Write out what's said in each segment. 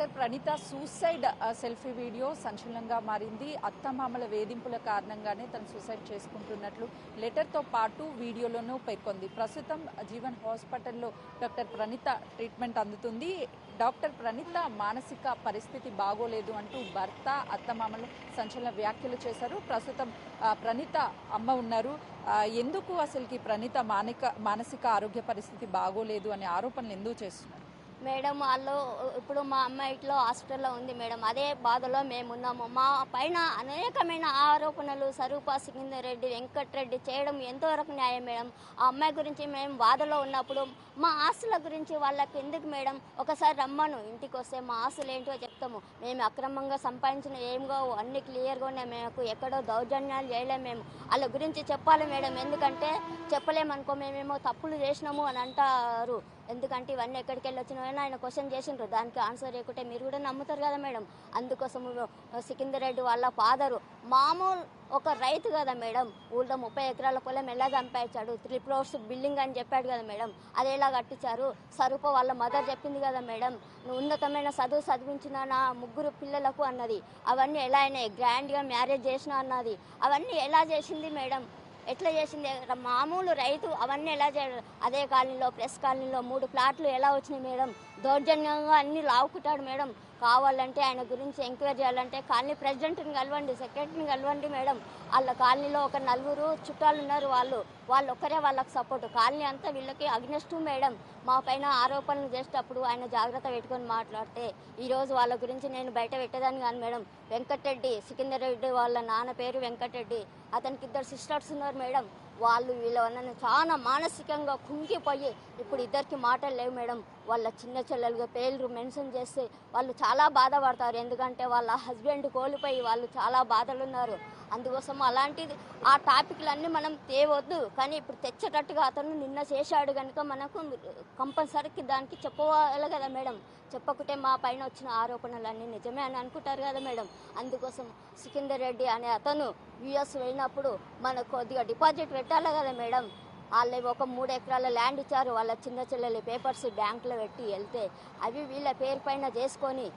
Doctor Praneetha suicide selfie video సంచలనంగా మారింది. అత్తమామల వేధింపుల కారణంగానే తను సూసైడ్ చేసుకుంటున్నట్లు లెటర్తో పాటు వీడియోలోనూ పేర్కొంది. ప్రస్తుతం జీవన్ హాస్పిటల్లో డాక్టర్ ప్రణీత ట్రీట్మెంట్ అందుతుంది. డాక్టర్ ప్రణీత మానసిక పరిస్థితి బాగోలేదు అంటూ భర్త, అత్తమామలు సంచలన వ్యాఖ్యలు చేశారు. ప్రస్తుతం ప్రణీత అమ్మ ఉన్నారు. ఎందుకు అసలుకి ప్రణీత మానసిక ఆరోగ్య పరిస్థితి బాగోలేదు అనే ఆరోపణలు ఎందుకు చేస్తున్నారు? మేడం వాళ్ళు ఇప్పుడు మా అమ్మాయి ఇట్లా హాస్పిటల్లో ఉంది మేడం. అదే బాధలో మేమున్నాము. మా పైన అనేకమైన ఆరోపణలు స్వరూప, సికిందర్ రెడ్డి, వెంకటరెడ్డి చేయడం ఎంతవరకు న్యాయం మేడం? ఆ అమ్మాయి గురించి మేము బాధలో ఉన్నప్పుడు మా ఆస్తుల గురించి వాళ్ళకి ఎందుకు మేడం? ఒకసారి రమ్మను, ఇంటికి వస్తే మా ఆస్తులు ఏంటో చెప్తాము. మేము అక్రమంగా సంపాదించిన ఏం కావు, అన్ని క్లియర్గా ఉన్నాయి. మేము ఎక్కడో దౌర్జన్యాలు చేయలేము. మేము వాళ్ళ గురించి చెప్పాలి మేడం. ఎందుకంటే చెప్పలేమనుకో మేమేమో తప్పులు చేసినాము అని అంటారు. ఎందుకంటే ఇవన్నీ ఎక్కడికి వెళ్ళి వచ్చినాయని ఆయన క్వశ్చన్ చేసిండ్రు. దానికి ఆన్సర్ చేయకుంటే మీరు కూడా నమ్ముతారు కదా మేడం. అందుకోసం సికిందర్ రెడ్డి వాళ్ళ ఫాదరు మామూలు ఒక రైతు కదా మేడం. ఊళ్ళో 30 ఎకరాల పొలం ఎలా సంపాదించాడు, 3 floors బిల్డింగ్ అని చెప్పాడు కదా మేడం. అది ఎలా కట్టించారు? స్వరూప వాళ్ళ మదర్ చెప్పింది కదా మేడం, నువ్వు ఉన్నతమైన చదువు చదివించిన నా 3 పిల్లలకు అన్నది. అవన్నీ ఎలా అయినాయి? గ్రాండ్గా మ్యారేజ్ చేసిన అన్నది. అవన్నీ ఎలా చేసింది మేడం? ఎట్లా చేసింది? మామూలు రైతు అవన్నీ ఎలా చేయాలి? అదే కాలనీలో, ప్రెస్ కాలనీలో 3 ప్లాట్లు ఎలా వచ్చినాయి మేడం? దౌర్జన్యంగా అన్ని లావుకుంటాడు మేడం. కావాలంటే ఆయన గురించి ఎంక్వైరీ చేయాలంటే కాలనీ ప్రెసిడెంట్ని కలవండి, సెక్రటరీని కలవండి మేడం. వాళ్ళ కాలనీలో ఒక 4 చుట్టాలు ఉన్నారు. వాళ్ళు ఒక్కరే వాళ్ళకి సపోర్ట్. కాలనీ అంతా వీళ్ళకి అగ్నెస్ట్ మేడం. మా పైన ఆరోపణలు చేసేటప్పుడు ఆయన జాగ్రత్త పెట్టుకొని మాట్లాడితే ఈరోజు వాళ్ళ గురించి నేను బయట పెట్టేదాన్ని కాదు మేడం. వెంకటరెడ్డి, సికిందర్ రెడ్డి వాళ్ళ నాన్న పేరు వెంకటరెడ్డి. అతనికి 2 సిస్టర్స్ ఉన్నారు మేడం. వాళ్ళు వీళ్ళ చాలా మానసికంగా కుంగిపోయి ఇప్పుడు ఇద్దరికి మాటలు లేవు మేడం. వాళ్ళ చిన్న చెల్లెలుగా పేర్లు మెన్షన్ చేస్తే వాళ్ళు చాలా బాధపడతారు. ఎందుకంటే వాళ్ళ హస్బెండ్ కోల్పోయి వాళ్ళు చాలా బాధలు ఉన్నారు. అందుకోసం అలాంటిది ఆ టాపిక్లన్నీ మనం తేవద్దు. కానీ ఇప్పుడు తెచ్చేటట్టుగా అతను నిన్న చేశాడు కనుక మనకు కంపల్సరీకి దానికి చెప్పవాలి కదా మేడం. చెప్పకుంటే మా పైన వచ్చిన ఆరోపణలన్నీ నిజమే అని అనుకుంటారు కదా మేడం. అందుకోసం సికిందర్ రెడ్డి అనే అతను యుఎస్ వెళ్ళినప్పుడు మనకు కొద్దిగా డిపాజిట్ పెట్టాలి కదా మేడం. వాళ్ళు ఒక 3 ఎకరాల ల్యాండ్ ఇచ్చారు. వాళ్ళ చిన్న చెల్లెలి పేపర్స్ బ్యాంకులో పెట్టి వెళ్తే అవి వీళ్ళ పేరు పైన చేసుకొని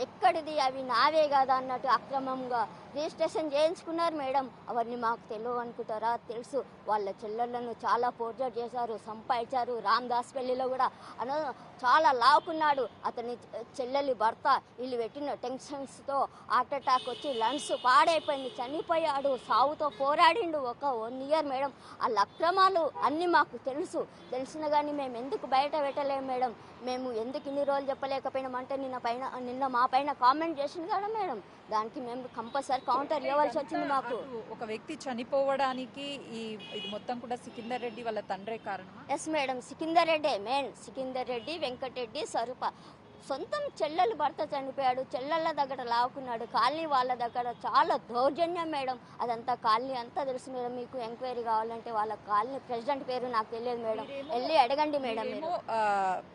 ఎక్కడిది అవి నావే కదా అన్నట్టు అక్రమంగా రిజిస్ట్రేషన్ చేయించుకున్నారు మేడం. అవన్నీ మాకు తెలియవు అనుకుంటారా? తెలుసు. వాళ్ళ చెల్లెళ్ళను చాలా పోర్ట్రేట్ చేశారు, సంపాదించారు. రామ్దాస్ పెళ్లిలో కూడా చాలా లావుకున్నాడు. అతని చెల్లెలి భర్త వీళ్ళు పెట్టిన టెన్షన్స్తో హార్ట్ అటాక్ వచ్చి లంగ్స్ పాడైపోయింది, చనిపోయాడు. సావుతో పోరాడిండు ఒక 1 year మేడం. వాళ్ళ అక్రమాలు అన్నీ మాకు తెలుసు. తెలిసిన కానీ మేము ఎందుకు బయట పెట్టలేము మేడం? మేము ఎందుకు ఇన్ని రోజులు చెప్పలేకపోయినామంటే నిన్న మా పైన కామెంట్ చేసింది కదా మేడం. దానికి మేము కంపల్సరీ కౌంటర్ ఇవ్వాల్సి వచ్చింది మాకు. ఒక వ్యక్తి చనిపోవడానికి ఇది మొత్తం కూడా సికిందర్ రెడ్డి వాళ్ళ తండ్రే కారణమా? Yes madam, Sikandar Reddy main. Sikandar Reddy, Venkatareddy, Swarupa సొంతం చెల్లెలు భర్త చనిపోయాడు. చెల్లెళ్ళ దగ్గర లావుకున్నాడు. కాలనీ వాళ్ళ దగ్గర చాలా దౌర్జన్యం మేడం. అదంతా కాలనీ అంతా తెలుసు మేడం. మీకు ఎంక్వైరీ కావాలంటే వాళ్ళ కాలనీ ప్రెసిడెంట్ పేరు నాకు తెలియదు మేడం. వెళ్ళి అడగండి మేడం.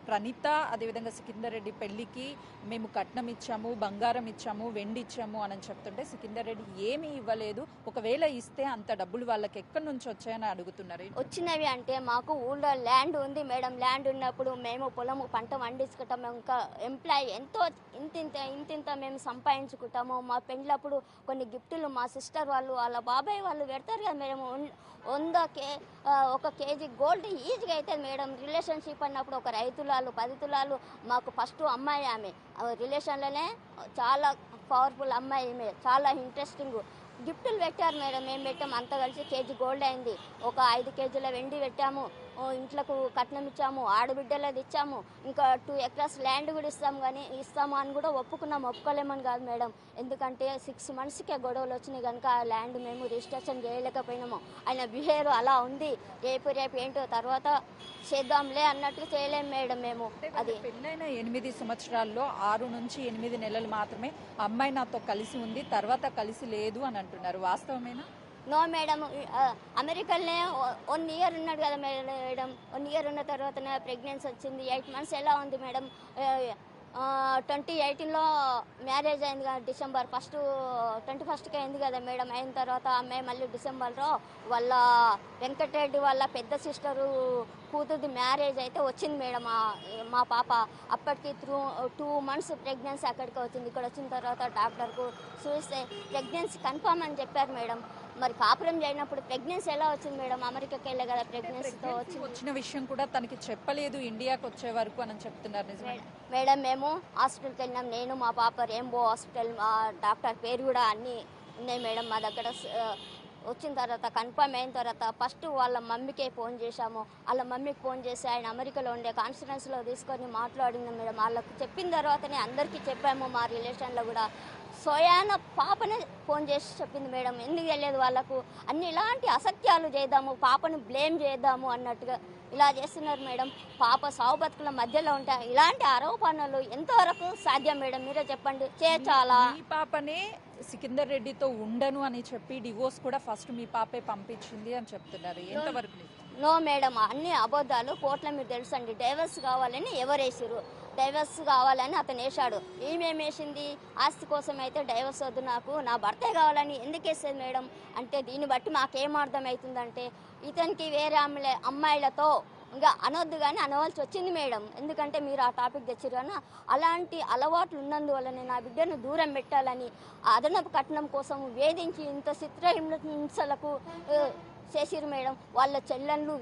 ప్రణీత అదేవిధంగా సికిందర్ రెడ్డి పెళ్లికి మేము కట్నం ఇచ్చాము, బంగారం ఇచ్చాము, వెండి ఇచ్చాము అని చెప్తుంటే సికిందర్ రెడ్డి ఏమీ ఇవ్వలేదు, ఒకవేళ ఇస్తే అంత డబ్బులు వాళ్ళకి ఎక్కడి నుంచి వచ్చాయని అడుగుతున్నారు. వచ్చినవి అంటే మాకు ఊళ్ళో ల్యాండ్ ఉంది మేడం. ల్యాండ్ ఉన్నప్పుడు మేము పొలము పంట పండించుకుంటాము. ఇంకా ఎంప్లాయీ ఎంతో ఇంతింత మేము సంపాదించుకుంటాము. మా పెండ్లప్పుడు కొన్ని గిఫ్టులు మా సిస్టర్ వాళ్ళు వాళ్ళ బాబాయ్ వాళ్ళు పెడతారు కదా మేడం. 1 kg గోల్డ్ ఈజీగా అవుతుంది మేడం. రిలేషన్షిప్ అన్నప్పుడు ఒక 5 తులాలు 10 తులాలు మాకు ఫస్ట్ అమ్మాయి ఆమె రిలేషన్లోనే చాలా పవర్ఫుల్ అమ్మాయి, ఈమె చాలా ఇంట్రెస్టింగ్. గిఫ్టులు పెట్టారు మేడం. మేము పెట్టాము అంతా కలిసి kg గోల్డ్ అయింది. ఒక 5 kgల వెండి పెట్టాము. ఇంట్లకు కట్నం ఇచ్చాము, ఆడబిడ్డలది ఇచ్చాము. ఇంకా 2 acres ల్యాండ్ కూడా ఇస్తాము అని కూడా ఒప్పుకోలేమని కాదు మేడం. ఎందుకంటే 6 monthsకే గొడవలు వచ్చినాయి కనుక ఆ ల్యాండ్ మేము రిజిస్ట్రేషన్ చేయలేకపోయినాము. ఆయన బిహేవియర్ అలా ఉంది. రేపు ఏంటో తర్వాత చేద్దాంలే అన్నట్టుగా చేయలేము మేడం మేము. అది పెళ్ళైన 8 సంవత్సరాల్లో 6 నుంచి 8 నెలలు మాత్రమే అమ్మాయి నాతో కలిసి ఉంది, తర్వాత కలిసి లేదు అని అంటున్నారు. వాస్తవమేనా? No madam. అమెరికాలోనే 1 year ఉన్నాడు కదా మేడం. 1 year ఉన్న తర్వాతనే ప్రెగ్నెన్సీ వచ్చింది. 8 months ఎలా ఉంది మేడం? 2018లో మ్యారేజ్ అయింది కదా, డిసెంబర్ 21కి అయింది కదా మేడం. అయిన తర్వాత అమ్మాయి మళ్ళీ డిసెంబర్లో వాళ్ళ వెంకటరెడ్డి వాళ్ళ పెద్ద సిస్టరు కూతురుది మ్యారేజ్ అయితే వచ్చింది మేడం మా పాప. అప్పటికి 2 months ప్రెగ్నెన్సీ అక్కడికి వచ్చింది. ఇక్కడ వచ్చిన తర్వాత డాక్టర్కు చూస్తే ప్రెగ్నెన్సీ కన్ఫామ్ అని చెప్పారు మేడం. మరి కాపురం చేయనప్పుడు ప్రెగ్నెన్సీ ఎలా వచ్చింది మేడం? అమెరికాకి వెళ్ళే కదా ప్రెగ్నెన్సీతో వచ్చిన విషయం కూడా తనకి చెప్పలేదు ఇండియాకి వచ్చే వరకు అని చెప్తున్నారు. నిజమే మేడం. మేము హాస్పిటల్కి వెళ్ళినాం, నేను మా పాప. రెయిన్బో హాస్పిటల్, డాక్టర్ పేరు కూడా అన్నీ ఉన్నాయి మేడం మా దగ్గర. వచ్చిన తర్వాత కన్ఫర్మ్ అయిన తర్వాత ఫస్ట్ వాళ్ళ మమ్మీకే ఫోన్ చేశాము. వాళ్ళ మమ్మీకి ఫోన్ చేసి ఆయన అమెరికాలో ఉండే కాన్ఫరెన్స్లో తీసుకొని మాట్లాడింది మేడం. వాళ్ళకు చెప్పిన తర్వాతనే అందరికీ చెప్పాము, మా రిలేషన్లో కూడా. సోయాన పాపనే ఫోన్ చేసి చెప్పింది మేడం. ఎందుకు తెలియదు వాళ్ళకు? అన్ని ఇలాంటి అసత్యాలు చేద్దాము, పాపను బ్లేమ్ చేద్దాము అన్నట్టుగా ఇలా చేస్తున్నారు మేడం. పాప సావు బతుకుల మధ్యలో ఉంటాయి. ఇలాంటి ఆరోపణలు ఎంతవరకు సాధ్యం మేడం? మీరే చెప్పండి. చేయాలా? మీ పాపనే సికిందర్ రెడ్డితో ఉండను అని చెప్పి డివోర్స్ కూడా ఫస్ట్ మీ పాపే పంపించింది అని చెప్తున్నారు. ఎంతవరకు? నో మేడం, అన్ని అబద్ధాలు. కోర్టులో మీరు తెలుసండి, డైవర్స్ కావాలని ఎవరేసారు? డైవర్స్ కావాలని అతను వేసాడు. ఏమేమి వేసింది? ఆస్తి కోసం అయితే డైవర్స్ వద్దు, నాకు నా భర్తే కావాలని ఎందుకు వేసేది మేడం? అంటే దీన్ని బట్టి మాకేం అర్థమవుతుందంటే ఇతనికి వేరే అమ్మాయిలతో ఇంకా అనొద్దు కానీ అనవలసి వచ్చింది మేడం. ఎందుకంటే మీరు ఆ టాపిక్ తెచ్చారు కానీ అలాంటి అలవాట్లు ఉన్నందువల్లనే నా బిడ్డను దూరం పెట్టాలని అదనపు కట్నం కోసం వేధించి ఇంత చిత్రహింసలకు చేసిరు మేడం. వాళ్ళ చెల్లెళ్ళు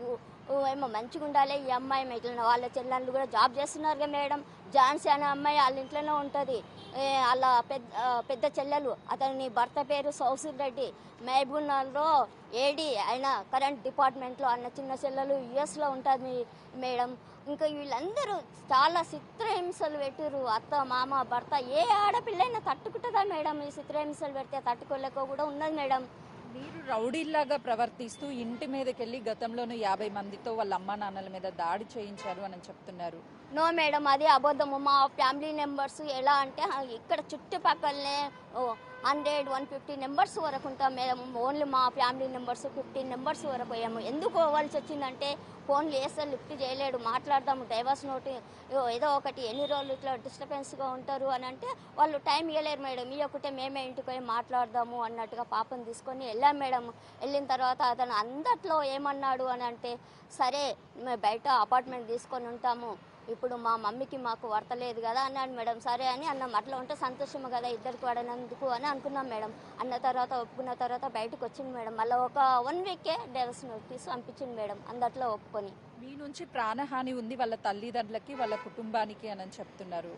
ఏమో మంచిగా ఉండాలి, ఈ అమ్మాయి మిగిలిన వాళ్ళ చెల్లెళ్ళు కూడా జాబ్ చేస్తున్నారు మేడం. ఝాన్సీ అనే అమ్మాయి వాళ్ళ ఇంట్లోనే ఉంటుంది. వాళ్ళ పెద్ద చెల్లెలు, అతని భర్త పేరు సౌసిర్ రెడ్డి, మహబూబ్నగర్లో ఏడీ ఆయన కరెంట్ డిపార్ట్మెంట్లో. అన్న చిన్న చెల్లెలు యుఎస్లో ఉంటుంది మేడం. ఇంకా వీళ్ళందరూ చాలా చిత్రహింసలు పెట్టారు. అత్త మామ భర్త ఏ ఆడపిల్లైనా తట్టుకుంటుందా మేడం? ఈ చిత్రహింసలు పెడితే తట్టుకోలేక కూడా ఉన్నది మేడం. మీరు రౌడీలాగా ప్రవర్తిస్తూ ఇంటి మీదకి వెళ్ళి గతంలోనూ 50 మందితో వాళ్ళ అమ్మా నాన్నల మీద దాడి చేయించారు అని చెప్తున్నారు. నో మేడం, అది అబద్ధము. మా ఫ్యామిలీ మెంబర్స్ ఎలా అంటే ఇక్కడ చుట్టుపక్కలనే 100-150 మెంబర్స్ వరకు ఉంటాం మేడం. ఓన్లీ మా ఫ్యామిలీ మెంబర్స్ 15 మెంబర్స్ వరకు అయ్యాము. ఎందుకు పోవాల్సి వచ్చిందంటే ఫోన్లు వేస్తే లిఫ్ట్ చేయలేడు, మాట్లాడదాము డైవర్స్ నోటి ఏదో ఒకటి, ఎన్ని రోజులు ఇట్లా డిస్టర్బెన్స్గా ఉంటారు అని అంటే వాళ్ళు టైం ఇవ్వలేరు మేడం. ఈ ఒకటే మేమే ఇంటికి పోయి మాట్లాడదాము అన్నట్టుగా పాపను తీసుకొని వెళ్ళాం మేడం. వెళ్ళిన తర్వాత అతను అందట్లో ఏమన్నాడు అని అంటే, సరే మేము బయట అపార్ట్మెంట్ తీసుకొని ఉంటాము, ఇప్పుడు మా మమ్మీకి మాకు వర్తలేదు కదా అన్నాడు మేడం. సరే అని అన్నాం. అట్లా ఉంటే సంతోషము కదా ఇద్దరికి పడినందుకు అని అనుకున్నాం మేడం. అన్న తర్వాత ఒప్పుకున్న తర్వాత బయటకు వచ్చింది మేడం. మళ్ళీ ఒక 1 weekకే డైవర్స్ నోటీస్ పంపించింది మేడం, అందట్లో ఒప్పుకొని. మీ నుంచి ప్రాణహాని ఉంది వాళ్ళ తల్లిదండ్రులకి వాళ్ళ కుటుంబానికి అని చెప్తున్నారు.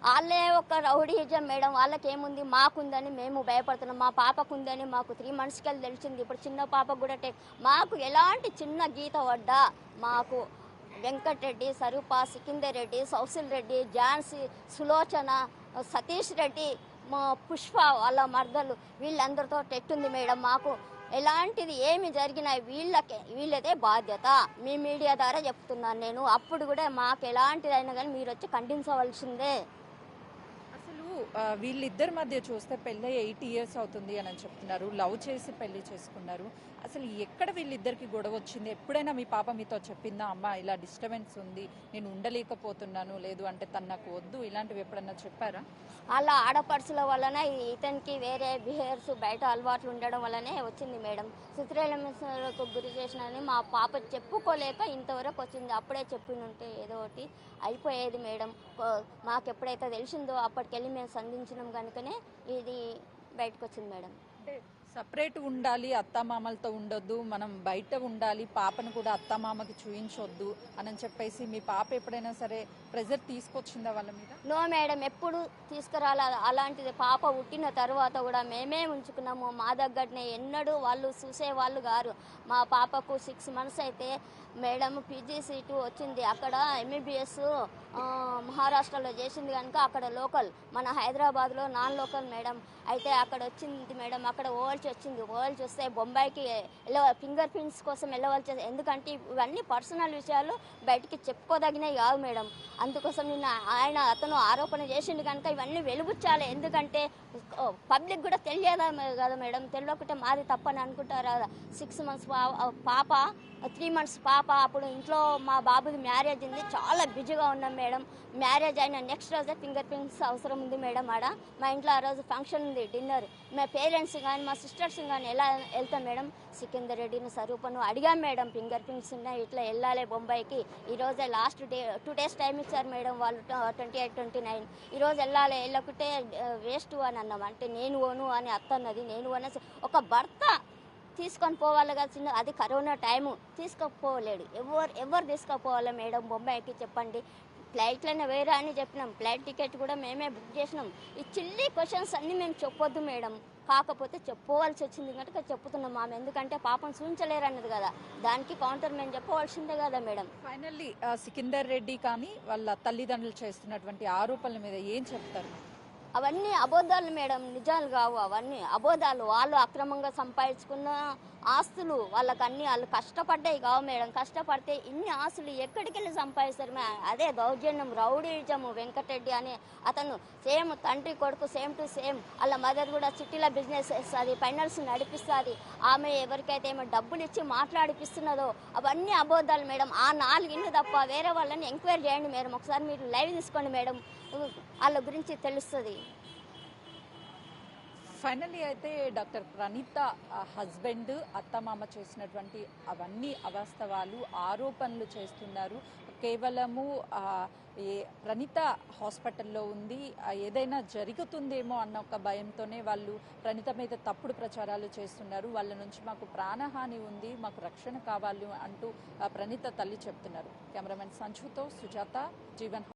వాళ్ళే ఒక రౌడీజం మేడం. వాళ్ళకేముంది, మాకుందని మేము భయపడుతున్నాం. మా పాపకు ఉందని మాకు 3 monthsకి వెళ్ళి తెలిసింది. ఇప్పుడు చిన్న పాపకు కూడా మాకు ఎలాంటి చిన్న గీత పడ్డా మాకు వెంకటరెడ్డి, స్వరూప, సికిందర్ రెడ్డి, సౌసిల్ రెడ్డి, ఝాన్సీ, సులోచన, సతీష్ రెడ్డి, మా పుష్ప వాళ్ళ మర్దలు వీళ్ళందరితో టెట్టుంది మేడం. మాకు ఎలాంటిది ఏమి జరిగినా వీళ్ళదే బాధ్యత. మీ మీడియా ద్వారా చెప్తున్నాను నేను. అప్పుడు కూడా మాకు ఎలాంటిదైనా కానీ మీరు వచ్చి ఖండించవలసిందే. అసలు వీళ్ళిద్దరి మధ్య చూస్తే పెళ్ళి 8 years అవుతుంది అని చెప్తున్నారు. లవ్ చేసి పెళ్లి చేసుకున్నారు. అసలు ఎక్కడ వీళ్ళిద్దరికి గొడవ వచ్చింది? ఎప్పుడైనా మీ పాప మీతో చెప్పిందా, అమ్మ ఇలా డిస్టర్బెన్స్ ఉంది, నేను ఉండలేకపోతున్నాను, లేదు అంటే తను నాకు వద్దు, ఇలాంటివి ఎప్పుడన్నా చెప్పారా? అలా ఆడపడుచుల వలన ఇతనికి వేరే బిహేవియర్స్, బయట అలవాట్లు ఉండడం వల్లనే వచ్చింది మేడం. చిత్రహింసలకు గురి చేసినని మా పాప చెప్పుకోలేక ఇంతవరకు వచ్చింది. అప్పుడే చెప్పినుంటే ఏదో ఒకటి అయిపోయేది మేడం. మాకు ఎప్పుడైతే తెలిసిందో అప్పటికెళ్ళి మేము సంధించినాం కనుకనే ఇది బయటకు వచ్చింది మేడం. అంటే సపరేట్ ఉండాలి, అత్తామామలతో ఉండొద్దు, మనం బయట ఉండాలి, పాపను కూడా అత్తామామకి చూయించొద్దు అని చెప్పేసి మీ పాప ఎప్పుడైనా సరే ప్రెజర్ తీసుకొచ్చిందా వాళ్ళ మీద? నో మేడం, ఎప్పుడు తీసుకురాలి. అలాంటిది పాప పుట్టిన తర్వాత కూడా మేమే ఉంచుకున్నాము. మా దగ్గరనే ఎన్నడూ వాళ్ళు చూసేవాళ్ళు గారు. మా పాపకు 6 months అయితే మేడం పీజీ సీటు వచ్చింది. అక్కడ MBBS మహారాష్ట్రలో చేసింది కనుక అక్కడ లోకల్, మన హైదరాబాద్లో నాన్ లోకల్ మేడం. అయితే అక్కడ వచ్చింది మేడం. అక్కడ పోవాల్సి వస్తే బొంబాయికి ఫింగర్ ప్రింట్స్ కోసం వెళ్ళవలసి వస్తే, ఎందుకంటే ఇవన్నీ పర్సనల్ విషయాలు బయటికి చెప్పుకోదగినవి కావు మేడం. అందుకోసం అతను ఆరోపణ చేసిండు కనుక ఇవన్నీ వెలుగుచ్చాలి. ఎందుకంటే పబ్లిక్ కూడా తెలియదా కదా మేడం, తెలియకుంటే మాది తప్పని అనుకుంటారా. 6 months పాప, 3 months పాప. అప్పుడు ఇంట్లో మా బాబుది మ్యారేజ్ ఉంది, చాలా బిజీగా ఉన్నాం మేడం. మ్యారేజ్ అయిన నెక్స్ట్ రోజే ఫింగర్ ప్రింట్స్ అవసరం ఉంది మేడం. మా ఇంట్లో ఆ రోజు ఫంక్షన్ ఉంది, డిన్నర్. మా పేరెంట్స్ కానీ మా సిస్టర్స్ కానీ ఎలా వెళ్తాం మేడం. సికిందర్ రెడ్డిని స్వరూపను అడిగాం మేడం, ఫింగర్ ప్రింట్స్ ఉన్నాయి, ఇట్లా వెళ్ళాలి బొంబాయికి. ఈరోజే లాస్ట్ డే 2 days టైం ఇచ్చారు మేడం వాళ్ళు, 28, 29. ఈరోజు వెళ్ళాలి, వెళ్ళకుంటే వేస్ట్ అని అన్నాం. అంటే నేను ఓను అని అత్త అన్నది. నేను అనేసి ఒక భర్త తీసుకొని పోవాలి కదా చిన్న, అది కరోనా టైము, తీసుకుపోలేడు. ఎవరు తీసుకుపోవాలి మేడం బొంబాయికి చెప్పండి. ఫ్లైట్లోనే వేరే అని చెప్పినాం, ఫ్లైట్ టికెట్ కూడా మేమే బుక్ చేసినాం. ఈ చిల్లీ క్వశ్చన్స్ అన్నీ మేము చెప్పొద్దు మేడం, కాకపోతే చెప్పుకోవాల్సి వచ్చింది కనుక చెప్పుతున్నాం మామ. ఎందుకంటే పాపం చూపించలేరు అన్నది కదా, దానికి కౌంటర్ మేము చెప్పవలసిందే కదా మేడం. ఫైనల్లీ సికిందర్ రెడ్డి కానీ వాళ్ళ తల్లిదండ్రులు చేస్తున్నటువంటి ఆరోపణల మీద ఏం చెప్తారు? అవన్నీ అబద్ధాలు మేడం, నిజాలు కావు. అవన్నీ అబద్ధాలు. వాళ్ళు అక్రమంగా సంపాదించుకున్న ఆస్తులు, వాళ్ళకన్నీ వాళ్ళు కష్టపడ్డాయి కావు మేడం. కష్టపడితే ఇన్ని ఆస్తులు ఎక్కడికి వెళ్ళి సంపాదిస్తారు? అదే దౌర్జన్యం, రౌడీజము. వెంకటరెడ్డి అని అతను సేమ్ తండ్రి కొడుకు, సేమ్ టు సేమ్. వాళ్ళ మదర్ కూడా సిటీలో బిజినెస్ చేస్తుంది, ఫైనాన్స్ నడిపిస్తుంది. ఆమె ఎవరికైతే ఏమో డబ్బులు ఇచ్చి మాట్లాడిపిస్తున్నదో అవన్నీ అబద్ధాలు మేడం. ఆ 4 ఇళ్ళు తప్ప వేరే వాళ్ళని ఎంక్వైరీ చేయండి మేడం. ఒకసారి మీరు లైవ్ తీసుకోండి మేడం, వాళ్ళ గురించి తెలుస్తుంది. ఫైనల్లీ అయితే డాక్టర్ ప్రణీత హస్బెండ్, అత్తమామ చేసినటువంటి అవన్నీ అవాస్తవాలు, ఆరోపణలు చేస్తున్నారు. కేవలము ప్రణీత హాస్పిటల్లో ఉంది, ఏదైనా జరుగుతుందేమో అన్న ఒక భయంతోనే వాళ్ళు ప్రణీత మీద తప్పుడు ప్రచారాలు చేస్తున్నారు. వాళ్ళ నుంచి మాకు ప్రాణహాని ఉంది, మాకు రక్షణ కావాలి అంటూ ప్రణీత తల్లి చెప్తున్నారు. కెమెరామెన్ సంజుతో సుజాత, జీవన్.